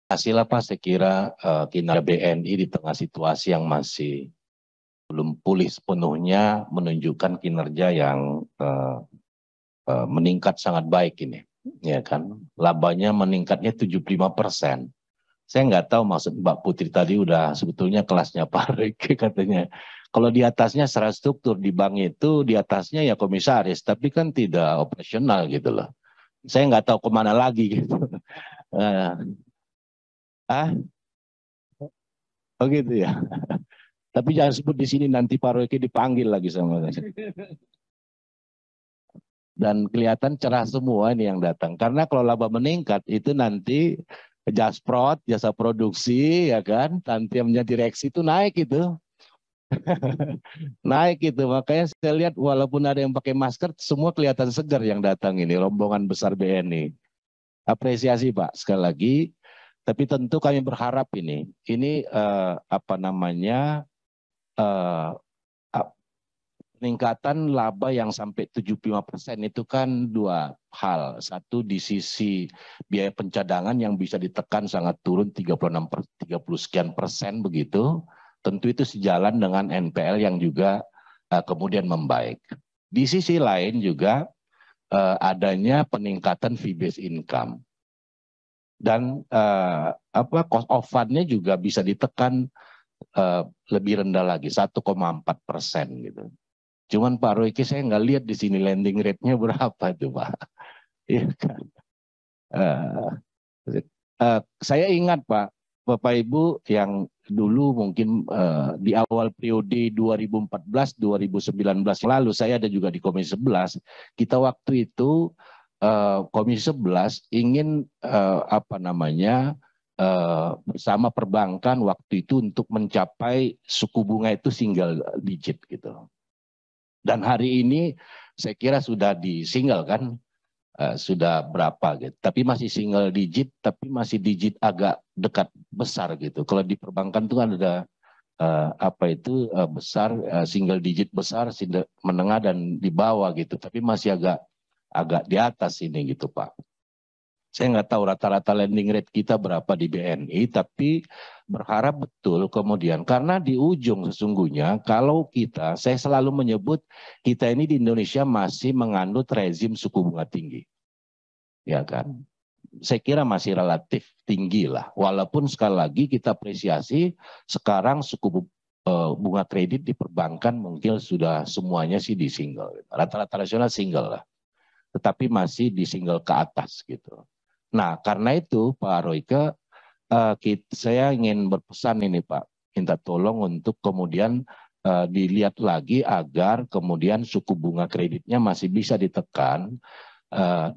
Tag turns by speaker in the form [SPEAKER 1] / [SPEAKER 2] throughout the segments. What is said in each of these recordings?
[SPEAKER 1] Hasil apa saya kira kinerja BNI di tengah situasi yang masih belum pulih sepenuhnya menunjukkan kinerja yang meningkat sangat baik ini, ya kan? Labanya meningkatnya 75%. Saya nggak tahu maksud Mbak Putri tadi udah sebetulnya kelasnya Pak Rike katanya. Kalau di atasnya secara struktur di bank itu di atasnya ya komisaris, tapi kan tidak operasional gitu loh. Saya nggak tahu kemana lagi gitu. Ah, oh gitu ya. Tapi jangan sebut di sini nanti Pak Royke dipanggil lagi sama saya. Dan kelihatan cerah semua ini yang datang. Karena kalau laba meningkat itu nanti Jasprot, jasa produksi, ya kan, tantiemnya direksi itu naik itu. Naik itu. Makanya saya lihat walaupun ada yang pakai masker, semua kelihatan segar yang datang ini, rombongan besar BNI. Apresiasi Pak, sekali lagi. Tapi tentu kami berharap ini apa namanya, eh, peningkatan laba yang sampai 75% itu kan dua hal. Satu di sisi biaya pencadangan yang bisa ditekan sangat turun 30 sekian persen begitu. Tentu itu sejalan dengan NPL yang juga kemudian membaik. Di sisi lain juga adanya peningkatan fee based income. Dan cost of fund-nya juga bisa ditekan lebih rendah lagi 1,4% gitu. Cuman Pak Royke saya nggak lihat di sini lending rate-nya berapa itu Pak. Iya kan? Uh, saya ingat Pak, Bapak Ibu yang dulu mungkin di awal periode 2014-2019 lalu saya ada juga di Komisi 11. Kita waktu itu Komisi 11 ingin apa namanya bersama perbankan waktu itu untuk mencapai suku bunga itu single digit gitu. Dan hari ini saya kira sudah di single kan, sudah berapa gitu. Tapi masih single digit, tapi masih digit agak dekat besar gitu. Kalau di perbankan itu kan ada besar, single digit besar, menengah dan di bawah gitu. Tapi masih agak di atas ini gitu Pak. Saya nggak tahu rata-rata lending rate kita berapa di BNI, tapi berharap betul kemudian. Karena di ujung sesungguhnya, kalau saya selalu menyebut kita ini di Indonesia masih menganut rezim suku bunga tinggi. Ya kan? Saya kira masih relatif tinggi lah. Walaupun sekali lagi kita apresiasi sekarang suku bunga kredit di perbankan mungkin sudah semuanya sih di single. Rata-rata nasional single lah. Tetapi masih di single ke atas gitu. Nah, karena itu Pak Royke, saya ingin berpesan ini Pak, minta tolong untuk kemudian dilihat lagi agar kemudian suku bunga kreditnya masih bisa ditekan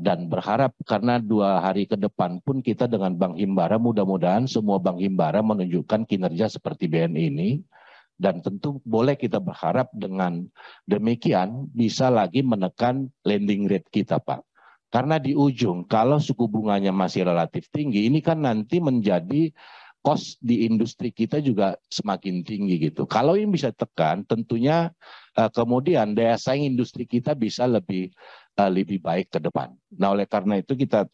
[SPEAKER 1] dan berharap karena 2 hari ke depan pun kita dengan Bank Himbara mudah-mudahan semua Bank Himbara menunjukkan kinerja seperti BNI ini. Dan tentu boleh kita berharap dengan demikian bisa lagi menekan lending rate kita Pak. Karena di ujung kalau suku bunganya masih relatif tinggi, ini kan nanti menjadi cost di industri kita juga semakin tinggi gitu. Kalau ini bisa tekan, tentunya kemudian daya saing industri kita bisa lebih baik ke depan. Nah oleh karena itu kita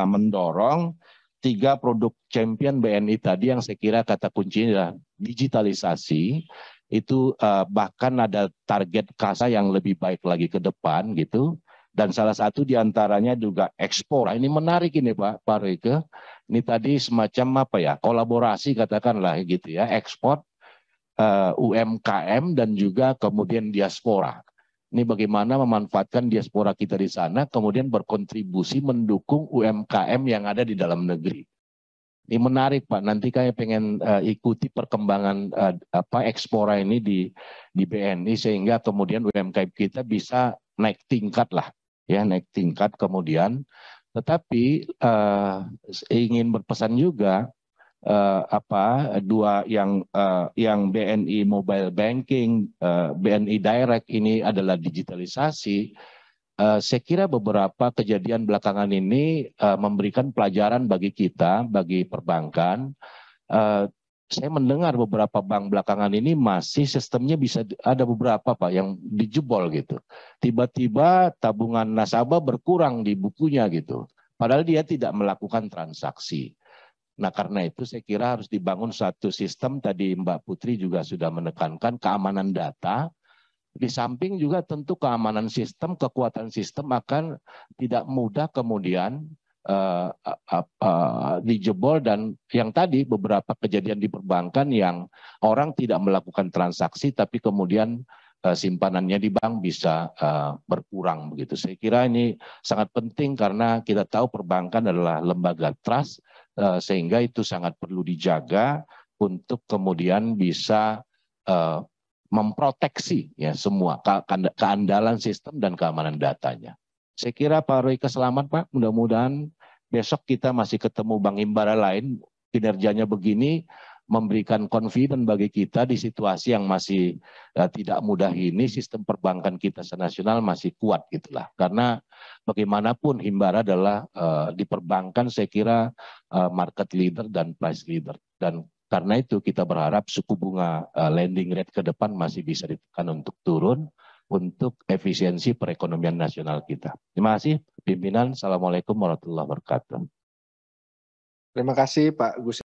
[SPEAKER 1] mendorong 3 produk champion BNI tadi yang saya kira kata kuncinya digitalisasi. Itu bahkan ada target kasa yang lebih baik lagi ke depan gitu. Dan salah satu diantaranya juga ekspor. Ini menarik ini Pak Royke. Ini tadi semacam kolaborasi katakanlah gitu ya, ekspor UMKM dan juga kemudian diaspora. Ini bagaimana memanfaatkan diaspora kita di sana, kemudian berkontribusi mendukung UMKM yang ada di dalam negeri. Ini menarik Pak. Nanti kami pengen ikuti perkembangan ekspora ini di BNI sehingga kemudian UMKM kita bisa naik tingkat lah. Ya naik tingkat kemudian, tetapi ingin berpesan juga yang BNI Mobile Banking, BNI Direct ini adalah digitalisasi. Saya kira beberapa kejadian belakangan ini memberikan pelajaran bagi kita, bagi perbankan. Saya mendengar beberapa bank belakangan ini masih sistemnya bisa ada beberapa Pak yang dijebol gitu. Tiba-tiba tabungan nasabah berkurang di bukunya gitu. Padahal dia tidak melakukan transaksi. Nah, karena itu saya kira harus dibangun satu sistem, tadi Mbak Putri juga sudah menekankan keamanan data. Di samping juga tentu keamanan sistem, kekuatan sistem akan tidak mudah kemudian dijebol, dan yang tadi beberapa kejadian di perbankan yang orang tidak melakukan transaksi tapi kemudian simpanannya di bank bisa berkurang begitu. Saya kira ini sangat penting karena kita tahu perbankan adalah lembaga trust, sehingga itu sangat perlu dijaga untuk kemudian bisa memproteksi ya semua keandalan sistem dan keamanan datanya. Saya kira Pak Royke selamat Pak, mudah-mudahan besok kita masih ketemu Bank Himbara lain, kinerjanya begini, memberikan confidence bagi kita di situasi yang masih tidak mudah ini, sistem perbankan kita senasional masih kuat gitulah. Karena bagaimanapun Himbara adalah di perbankan saya kira market leader dan price leader, dan karena itu kita berharap suku bunga lending rate ke depan masih bisa ditekan untuk turun untuk efisiensi perekonomian nasional kita. Terima kasih pimpinan. Assalamualaikum warahmatullahi wabarakatuh.
[SPEAKER 2] Terima kasih Pak Gus.